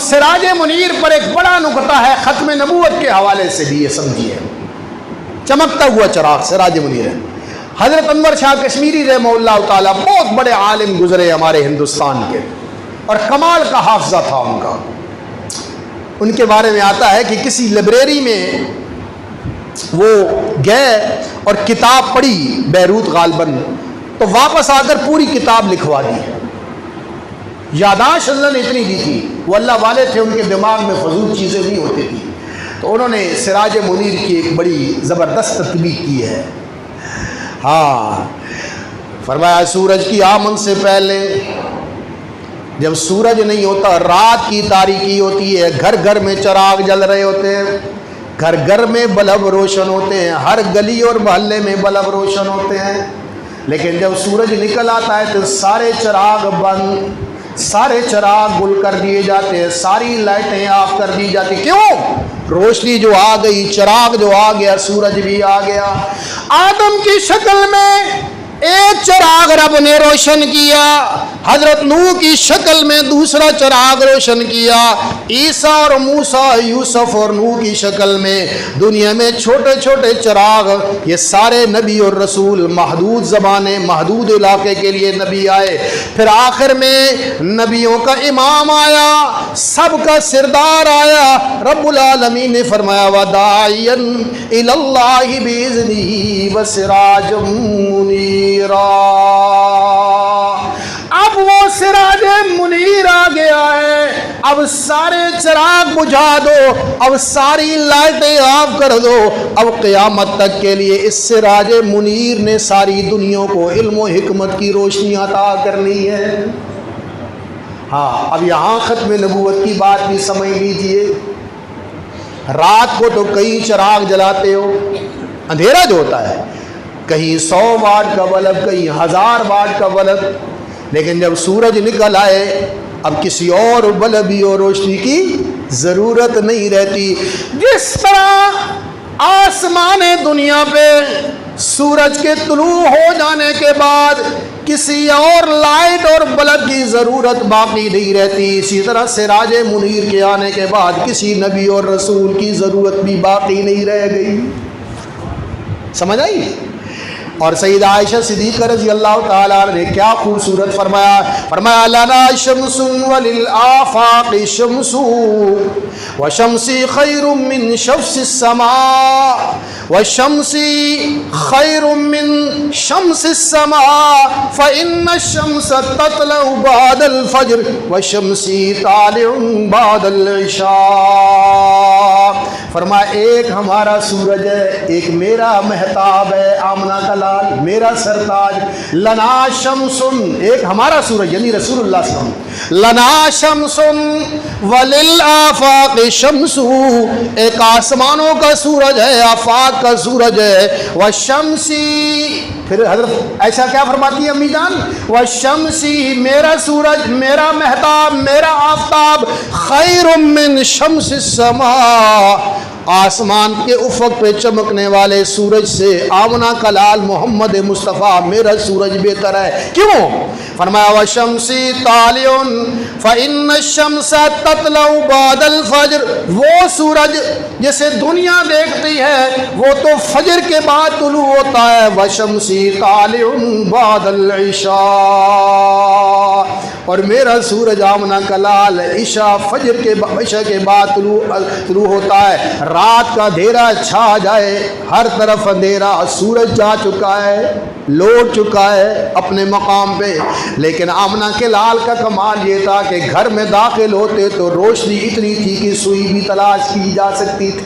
सिराज मुनीर पर एक बड़ा नुकता है खत्म नबूवत के हवाले से भी, ये समझिए। चमकता हुआ चिराग सिराज मुनीर है। हजरत अनवर शाह कश्मीरी रहमहुल्लाह ताला बहुत बड़े आलिम गुजरे हमारे हिंदुस्तान के, और कमाल का हाफजा था उनका। उनके बारे में आता है कि किसी लाइब्रेरी में वो गए और किताब पढ़ी बैरूत गालबन, तो वापस आकर पूरी किताब लिखवा दी। यादाश्त अल्लाह ने इतनी दी थी, वो अल्लाह वाले थे, उनके दिमाग में फजूल चीज़ें नहीं होती थी। तो उन्होंने सिराज मुनीर की एक बड़ी ज़बरदस्त तत्बीक की है। हाँ, फरमाया सूरज की आमद से पहले जब सूरज नहीं होता, रात की तारीकी होती है, घर घर में चिराग जल रहे होते हैं, घर घर में बल्ब रोशन होते हैं, हर गली और मोहल्ले में बल्ब रोशन होते हैं। लेकिन जब सूरज निकल आता है तो सारे चिराग बंद, सारे चिराग गुल कर दिए जाते हैं, सारी लाइटें ऑफ कर दी जाती। क्यों? रोशनी जो आ गई, चिराग जो आ गया, सूरज भी आ गया। आदम की शक्ल में एक चिराग रब ने रोशन किया, हजरत नूह की शक्ल में दूसरा चिराग रोशन किया, ईसा और मूसा, यूसुफ और नूह की शक्ल में दुनिया में छोटे छोटे चिराग। ये सारे नबी और रसूल महदूद ज़माने, महदूद इलाके के लिए नबी आए। फिर आखिर में नबियों का इमाम आया, सबका सिरदार आया। रब्बुल आलमीन ने फरमाया वदाइयन इलल्लाहि बिइज़्निही व सिराजम मुनीरा। अब वो सिराज मुनीर आ गया है। अब सारे चिराग बुझा दो, अब सारी लाइटें ऑफ कर दो। अब क़यामत तक के लिए इस सिराज मुनीर ने सारी दुनिया को इल्म व हिकमत की रोशनी अता करनी है। हाँ, अब यहाँ खत्म नबूवत की बात भी समझ लीजिए। रात को तो कई चिराग जलाते हो, अंधेरा जो होता है, कहीं 100 वाट का बल्ब, कहीं 1000 वाट का बल्ब, लेकिन जब सूरज निकल आए अब किसी और बल्ब और रोशनी की ज़रूरत नहीं रहती। जिस तरह आसमान दुनिया पे सूरज के तुलू हो जाने के बाद किसी और लाइट और बल्ब की ज़रूरत बाकी नहीं रहती, इसी तरह सिराज मुनीर के आने के बाद किसी नबी और रसूल की ज़रूरत भी बाकी नहीं रह गई। समझ आई? और सईदा आयशा सिद्दीक़ा रज़ी अल्लाह ताला ने क्या खूबसूरत फरमाया, फरमाया लना शम्सुन वलिल आफाक़ि शम्सु व शम्सी खैरुम मिन शम्सिस समा व शम्सी खैरुम मिन शम्सिस समा फ़इन्न शम्स ततलउ बादल फज्र व शम्सी तालिउन बादल इशा। फरमाया एक हमारा सूरज है, एक मेरा महताब है, आमना का लाल मेरा सरताज। लना शम्सुन, एक हमारा सूरज यानी रसूलुल्लाह सल्लल्लाहु अलैहि वसल्लम, लना शम्सुन वलिल आफाक़ शम्सु, एक आसमानों का सूरज है, आफाक का सूरज है। व शम्सी, फिर हजरत ऐसा क्या फरमाती है अम्मी जान, व शम्सी मेरा सूरज, मेरा महताब, मेरा आफताब, खैरुम मिन शम्सिस समा, आसमान के उफक पे चमकने वाले सूरज से आमना का लाल मोहम्मद मुस्तफ़ा मेरा सूरज बेहतर है। क्यों? फरमाया व शम्सी तालिउन फ़इन्न शम्स ततलउ बादल फज्र, वो सूरज जिसे दुनिया देखती है वो तो फजर के बाद तुलू होता है। व शम्सी तालिउन बादल इशा, और मेरा सूरज आमना का लाल इशा, फजर के इशा के बाद तुलू होता है। रात का अंधेरा छा जाए, हर तरफ अंधेरा, सूरज जा चुका है, लौट चुका है अपने मकाम पे। लेकिन आमना के लाल का कमाल ये था कि घर में दाखिल होते तो रोशनी इतनी थी कि सुई भी तलाश की जा सकती थी।